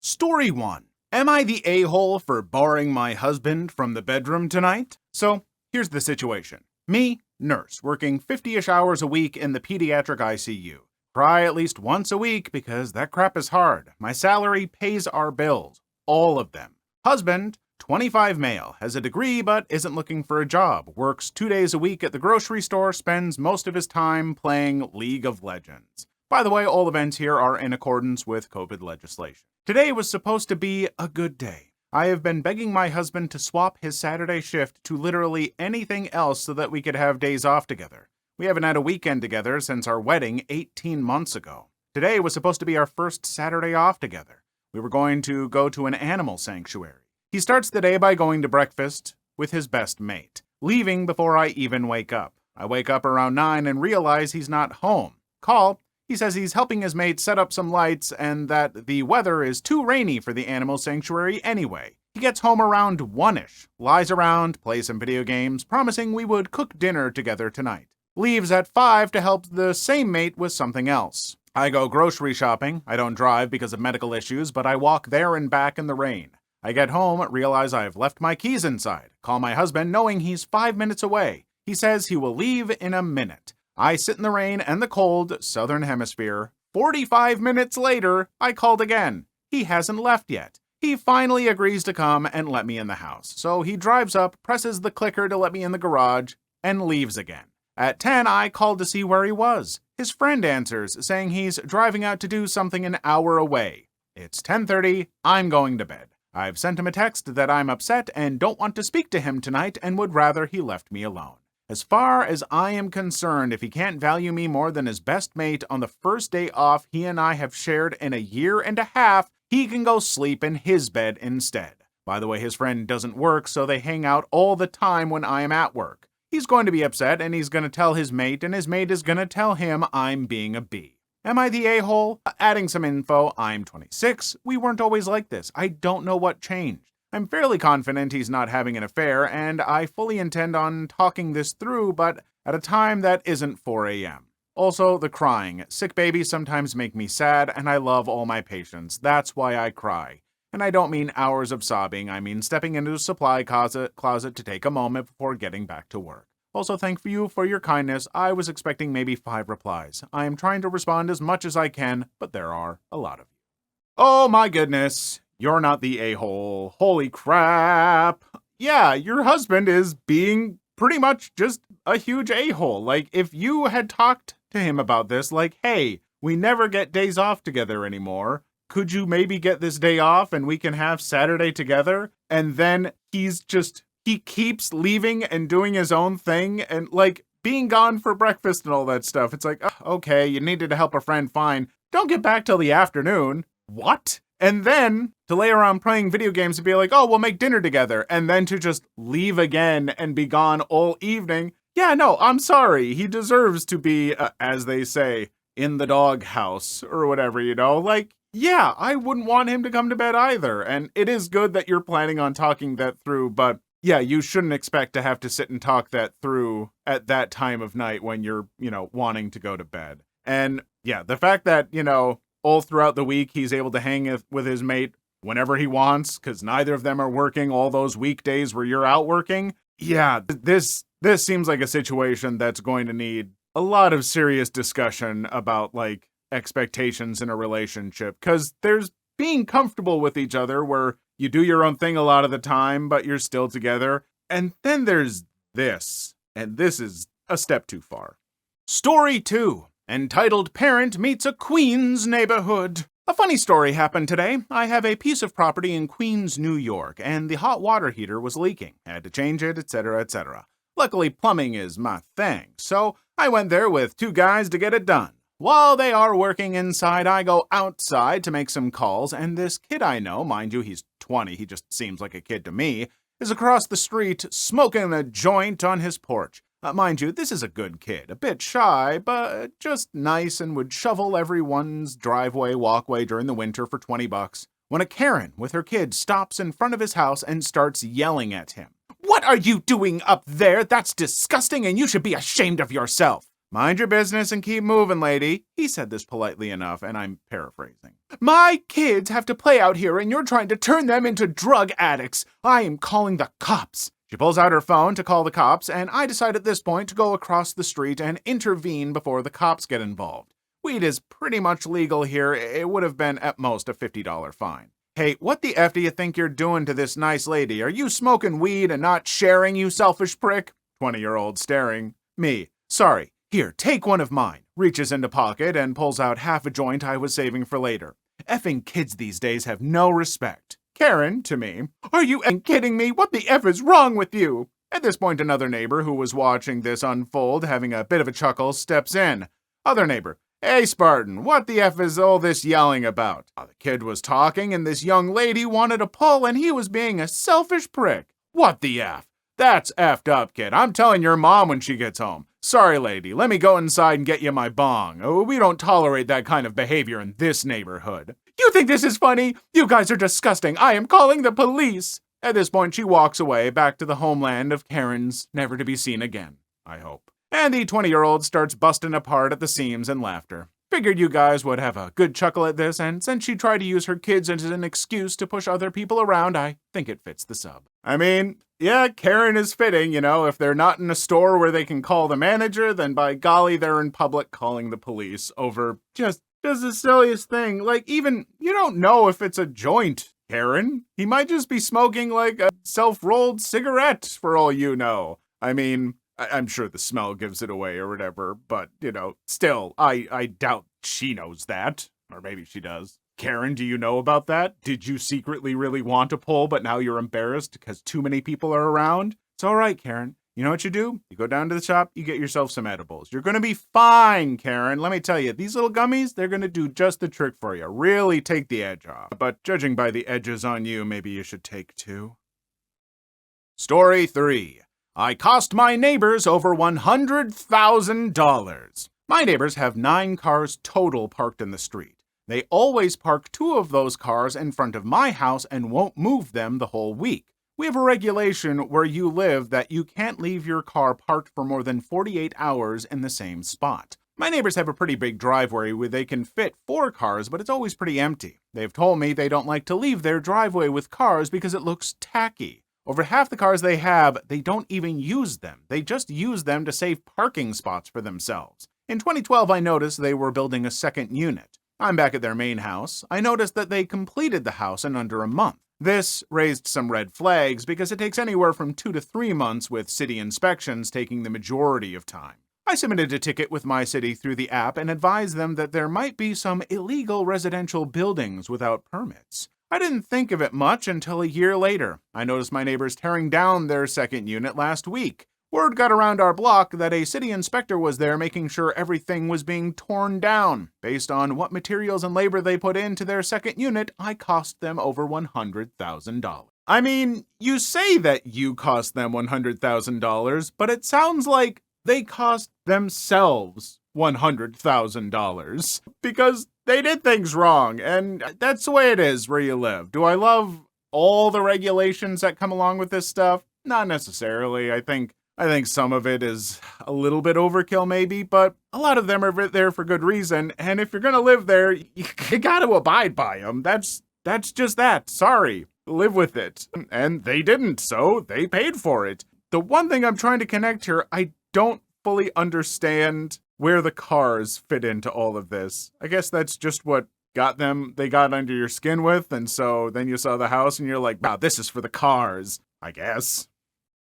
Story 1. Am I the a-hole for barring my husband from the bedroom tonight? So, here's the situation. Me, nurse, working 50-ish hours a week in the pediatric ICU. Cry at least once a week because that crap is hard. My salary pays our bills. All of them. Husband, 25 male, has a degree but isn't looking for a job. Works 2 days a week at the grocery store, spends most of his time playing League of Legends. By the way, all events here are in accordance with COVID legislation. Today was supposed to be a good day. I have been begging my husband to swap his Saturday shift to literally anything else so that we could have days off together. We haven't had a weekend together since our wedding 18 months ago. Today was supposed to be our first Saturday off together. We were going to go to an animal sanctuary. He starts the day by going to breakfast with his best mate, leaving before I even wake up. I wake up around 9 and realize he's not home. Call. He says he's helping his mate set up some lights and that the weather is too rainy for the animal sanctuary anyway. He gets home around 1-ish, lies around, plays some video games, promising we would cook dinner together tonight. Leaves at 5 to help the same mate with something else. I go grocery shopping. I don't drive because of medical issues, but I walk there and back in the rain. I get home, realize I've left my keys inside. Call my husband knowing he's 5 minutes away. He says he will leave in a minute. I sit in the rain and the cold, southern hemisphere. 45 minutes later, I called again. He hasn't left yet. He finally agrees to come and let me in the house. So he drives up, presses the clicker to let me in the garage, and leaves again. At 10, I called to see where he was. His friend answers, saying he's driving out to do something an hour away. It's 10:30, I'm going to bed. I've sent him a text that I'm upset and don't want to speak to him tonight and would rather he left me alone. As far as I am concerned, if he can't value me more than his best mate on the first day off he and I have shared in a year and a half, he can go sleep in his bed instead. By the way, his friend doesn't work, so they hang out all the time when I am at work. He's going to be upset, and he's going to tell his mate, and his mate is going to tell him I'm being a B. Am I the a-hole? Adding some info, I'm 26. We weren't always like this. I don't know what changed. I'm fairly confident he's not having an affair, and I fully intend on talking this through, but at a time that isn't 4 a.m. Also, the crying. Sick babies sometimes make me sad, and I love all my patients. That's why I cry. And I don't mean hours of sobbing, I mean stepping into a supply closet to take a moment before getting back to work. Also, thank you for your kindness. I was expecting maybe 5 replies. I am trying to respond as much as I can, but there are a lot of you. Oh my goodness. You're not the a-hole. Holy crap. Yeah, your husband is being pretty much just a huge a-hole. Like, if you had talked to him about this, like, hey, we never get days off together anymore. Could you maybe get this day off and we can have Saturday together? And then he keeps leaving and doing his own thing and, like, being gone for breakfast and all that stuff. It's like, okay, you needed to help a friend, fine. Don't get back till the afternoon. What? And then to lay around playing video games and be like, oh, we'll make dinner together. And then to just leave again and be gone all evening. Yeah, no, I'm sorry. He deserves to be, as they say, in the doghouse or whatever, you know? Like, yeah, I wouldn't want him to come to bed either. And it is good that you're planning on talking that through. But yeah, you shouldn't expect to have to sit and talk that through at that time of night when you're, wanting to go to bed. And yeah, the fact that, all throughout the week, he's able to hang with his mate whenever he wants, because neither of them are working all those weekdays where you're out working. Yeah, this seems like a situation that's going to need a lot of serious discussion about, like, expectations in a relationship, because there's being comfortable with each other where you do your own thing a lot of the time, but you're still together. And then there's this, and this is a step too far. Story 2. Entitled Parent Meets a Queens Neighborhood. A funny story happened today. I have a piece of property in Queens, New York, and the hot water heater was leaking. I had to change it, etc., etc. Luckily, plumbing is my thing, so I went there with 2 guys to get it done. While they are working inside, I go outside to make some calls, and this kid I know, mind you, he's 20, he just seems like a kid to me, is across the street smoking a joint on his porch. Mind you, this is a good kid, a bit shy, but just nice and would shovel everyone's driveway walkway during the winter for $20. When a Karen with her kid stops in front of his house and starts yelling at him. What are you doing up there? That's disgusting and you should be ashamed of yourself. Mind your business and keep moving, lady. He said this politely enough, and I'm paraphrasing. My kids have to play out here, and you're trying to turn them into drug addicts. I am calling the cops. She pulls out her phone to call the cops, and I decide at this point to go across the street and intervene before the cops get involved. Weed is pretty much legal here. It would have been at most a $50 fine. Hey, what the F do you think you're doing to this nice lady? Are you smoking weed and not sharing, you selfish prick? 20-year-old staring. Me. Sorry. Here, take one of mine. Reaches into pocket and pulls out half a joint I was saving for later. Effing kids these days have no respect. Karen, to me. Are you kidding me? What the F is wrong with you? At this point, another neighbor who was watching this unfold, having a bit of a chuckle, steps in. Other neighbor. Hey, Spartan, what the F is all this yelling about? The kid was talking and this young lady wanted a pull and he was being a selfish prick. What the F? That's effed up, kid. I'm telling your mom when she gets home. Sorry, lady. Let me go inside and get you my bong. We don't tolerate that kind of behavior in this neighborhood. You think this is funny? You guys are disgusting. I am calling the police. At this point, she walks away back to the homeland of Karens, never to be seen again, I hope. And the 20-year-old starts busting apart at the seams in laughter. Figured you guys would have a good chuckle at this, and since she tried to use her kids as an excuse to push other people around, I think it fits the sub. I mean, yeah, Karen is fitting, if they're not in a store where they can call the manager, then by golly, they're in public calling the police over just the silliest thing. Like, even, you don't know if it's a joint, Karen. He might just be smoking like a self-rolled cigarette, for all you know. I mean, I'm sure the smell gives it away or whatever, but, still, I doubt she knows that. Or maybe she does. Karen, do you know about that? Did you secretly really want to pull, but now you're embarrassed because too many people are around? It's all right, Karen. You know what you do? You go down to the shop, you get yourself some edibles. You're going to be fine, Karen. Let me tell you, these little gummies, they're going to do just the trick for you. Really take the edge off. But judging by the edges on you, maybe you should take two. Story 3. I cost my neighbors over $100,000. My neighbors have 9 cars total parked in the street. They always park 2 of those cars in front of my house and won't move them the whole week. We have a regulation where you live that you can't leave your car parked for more than 48 hours in the same spot. My neighbors have a pretty big driveway where they can fit 4 cars, but it's always pretty empty. They've told me they don't like to leave their driveway with cars because it looks tacky. Over half the cars they have, they don't even use them. They just use them to save parking spots for themselves. In 2012, I noticed they were building a second unit. I'm back at their main house. I noticed that they completed the house in under a month. This raised some red flags because it takes anywhere from 2 to 3 months, with city inspections taking the majority of time. I submitted a ticket with my city through the app and advised them that there might be some illegal residential buildings without permits. I didn't think of it much until a year later. I noticed my neighbors tearing down their second unit last week. Word got around our block that a city inspector was there making sure everything was being torn down. Based on what materials and labor they put into their second unit, I cost them over $100,000. I mean, you say that you cost them $100,000, but it sounds like they cost themselves $100,000 because they did things wrong, and that's the way it is where you live. Do I love all the regulations that come along with this stuff? Not necessarily. I think some of it is a little bit overkill maybe, but a lot of them are there for good reason, and if you're gonna live there, you gotta abide by them. That's just that. Sorry. Live with it. And they didn't, so they paid for it. The one thing I'm trying to connect here, I don't fully understand where the cars fit into all of this. I guess that's just what they got under your skin with, and so then you saw the house and you're like, wow, this is for the cars, I guess.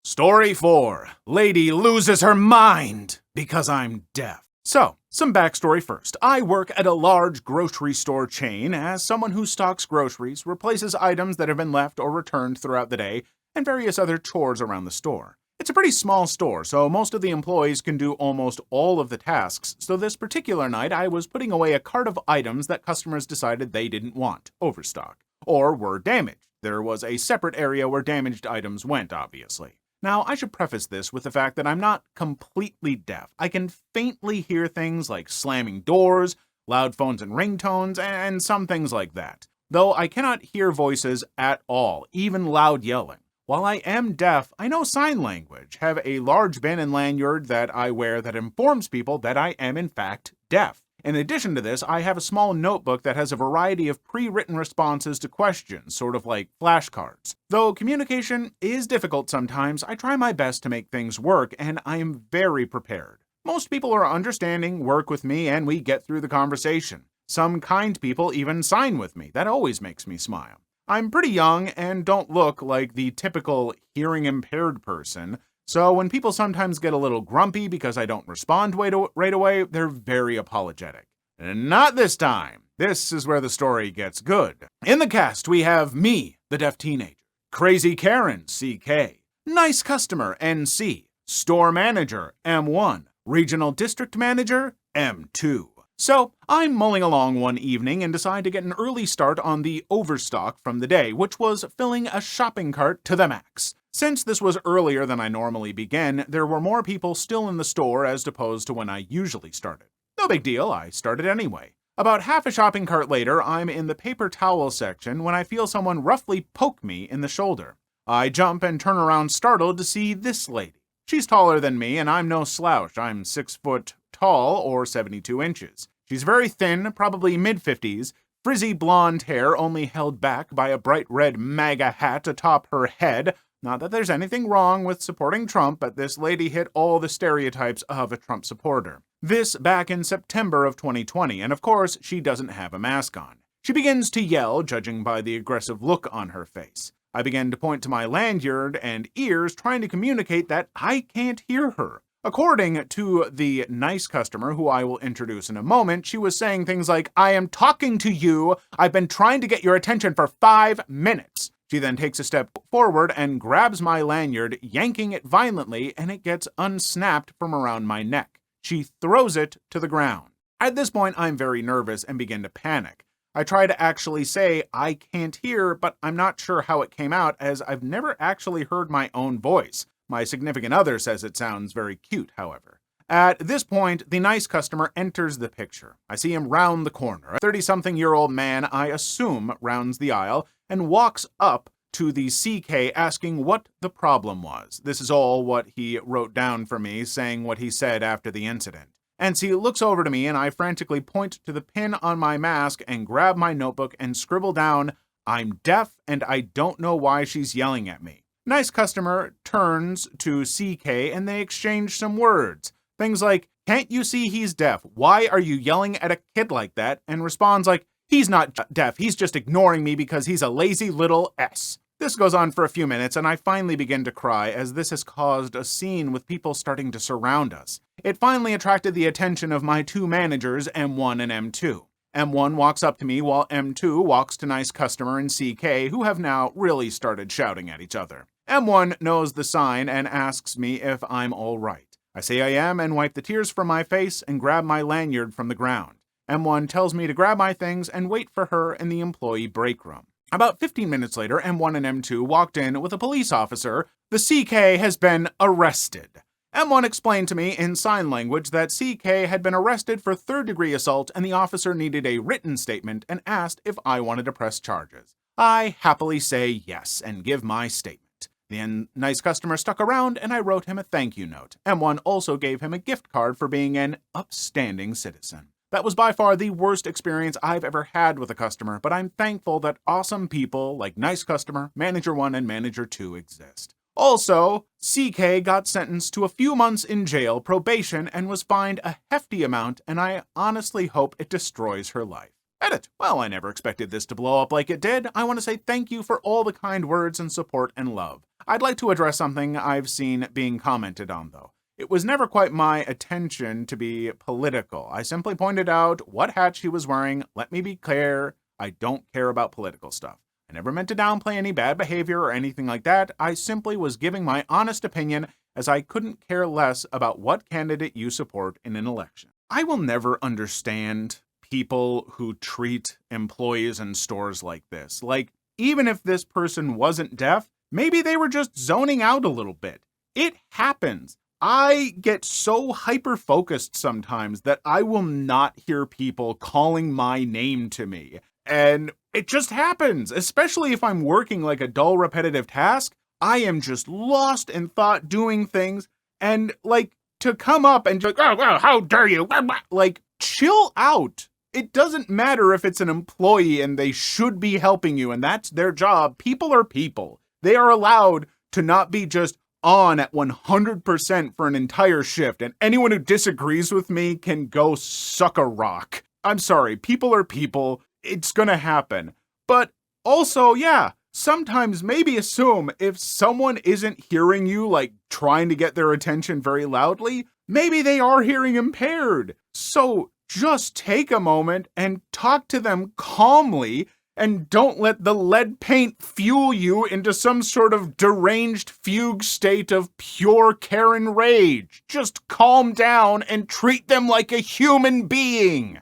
Story 4. Lady loses her mind because I'm deaf. So, some backstory first. I work at a large grocery store chain as someone who stocks groceries, replaces items that have been left or returned throughout the day, and various other chores around the store. It's a pretty small store, so most of the employees can do almost all of the tasks, so this particular night I was putting away a cart of items that customers decided they didn't want, overstock, or were damaged. There was a separate area where damaged items went, obviously. Now, I should preface this with the fact that I'm not completely deaf. I can faintly hear things like slamming doors, loud phones and ringtones, and some things like that, though I cannot hear voices at all, even loud yelling. While I am deaf, I know sign language, have a large bin and lanyard that I wear that informs people that I am in fact deaf. In addition to this, I have a small notebook that has a variety of pre-written responses to questions, sort of like flashcards. Though communication is difficult sometimes, I try my best to make things work, and I am very prepared. Most people are understanding, work with me, and we get through the conversation. Some kind people even sign with me. That always makes me smile. I'm pretty young and don't look like the typical hearing-impaired person, so when people sometimes get a little grumpy because I don't respond right away, they're very apologetic. And not this time. This is where the story gets good. In the cast, we have me, the deaf teenager, Crazy Karen, CK, Nice Customer, NC, Store Manager, M1, Regional District Manager, M2. So, I'm mulling along one evening and decide to get an early start on the overstock from the day, which was filling a shopping cart to the max. Since this was earlier than I normally begin, there were more people still in the store as opposed to when I usually started. No big deal, I started anyway. About half a shopping cart later, I'm in the paper towel section when I feel someone roughly poke me in the shoulder. I jump and turn around startled to see this lady. She's taller than me, and I'm no slouch. I'm 6 foot tall, or 72 inches. She's very thin, probably mid-50s, frizzy blonde hair only held back by a bright red MAGA hat atop her head. Not that there's anything wrong with supporting Trump, but this lady hit all the stereotypes of a Trump supporter. This back in September of 2020, and of course, she doesn't have a mask on. She begins to yell, judging by the aggressive look on her face. I begin to point to my lanyard and ears, trying to communicate that I can't hear her. According to the nice customer, who I will introduce in a moment, she was saying things like, "I am talking to you. I've been trying to get your attention for 5 minutes. She then takes a step forward and grabs my lanyard, yanking it violently, and it gets unsnapped from around my neck. She throws it to the ground. At this point, I'm very nervous and begin to panic. I try to actually say, "I can't hear," but I'm not sure how it came out, as I've never actually heard my own voice. My significant other says it sounds very cute, however. At this point, the nice customer enters the picture. I see him round the corner. A 30-something-year-old man, I assume, rounds the aisle and walks up to the CK asking what the problem was. This is all what he wrote down for me, saying what he said after the incident. And he looks over to me, and I frantically point to the pin on my mask and grab my notebook and scribble down, "I'm deaf and I don't know why she's yelling at me." Nice customer turns to CK and they exchange some words. Things like, "Can't you see he's deaf? Why are you yelling at a kid like that?" And responds like, "He's not deaf, he's just ignoring me because he's a lazy little S." This goes on for a few minutes, and I finally begin to cry, as this has caused a scene with people starting to surround us. It finally attracted the attention of my two managers, M1 and M2. M1 walks up to me while M2 walks to nice customer and CK, who have now really started shouting at each other. M1 knows the sign and asks me if I'm all right. I say I am and wipe the tears from my face and grab my lanyard from the ground. M1 tells me to grab my things and wait for her in the employee break room. About 15 minutes later, M1 and M2 walked in with a police officer. The CK has been arrested. M1 explained to me in sign language that CK had been arrested for third-degree assault and the officer needed a written statement and asked if I wanted to press charges. I happily say yes and give my statement. The nice customer stuck around and I wrote him a thank you note. M1 also gave him a gift card for being an upstanding citizen. That was by far the worst experience I've ever had with a customer, but I'm thankful that awesome people like Nice Customer, Manager 1, and Manager 2 exist. Also, CK got sentenced to a few months in jail, probation, and was fined a hefty amount, and I honestly hope it destroys her life. Edit. Well, I never expected this to blow up like it did. I want to say thank you for all the kind words and support and love. I'd like to address something I've seen being commented on, though. It was never quite my attention to be political. I simply pointed out what hat she was wearing. Let me be clear, I don't care about political stuff. I never meant to downplay any bad behavior or anything like that. I simply was giving my honest opinion, as I couldn't care less about what candidate you support in an election. I will never understand people who treat employees in stores like this. Like, even if this person wasn't deaf, maybe they were just zoning out a little bit. It happens. I get so hyper-focused sometimes that I will not hear people calling my name to me. And it just happens, especially if I'm working like a dull, repetitive task. I am just lost in thought doing things, and like to come up and just, oh, how dare you? Like, chill out. It doesn't matter if it's an employee and they should be helping you and that's their job. People are people. They are allowed to not be just on at 100% for an entire shift, and anyone who disagrees with me can go suck a rock. I'm sorry, people are people. It's gonna happen. But also, yeah, sometimes maybe assume if someone isn't hearing you, like trying to get their attention very loudly, maybe they are hearing impaired. So just take a moment and talk to them calmly, and don't let the lead paint fuel you into some sort of deranged fugue state of pure Karen rage. Just calm down and treat them like a human being.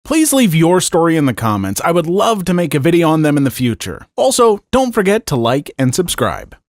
Please leave your story in the comments. I would love to make a video on them in the future. Also, don't forget to like and subscribe.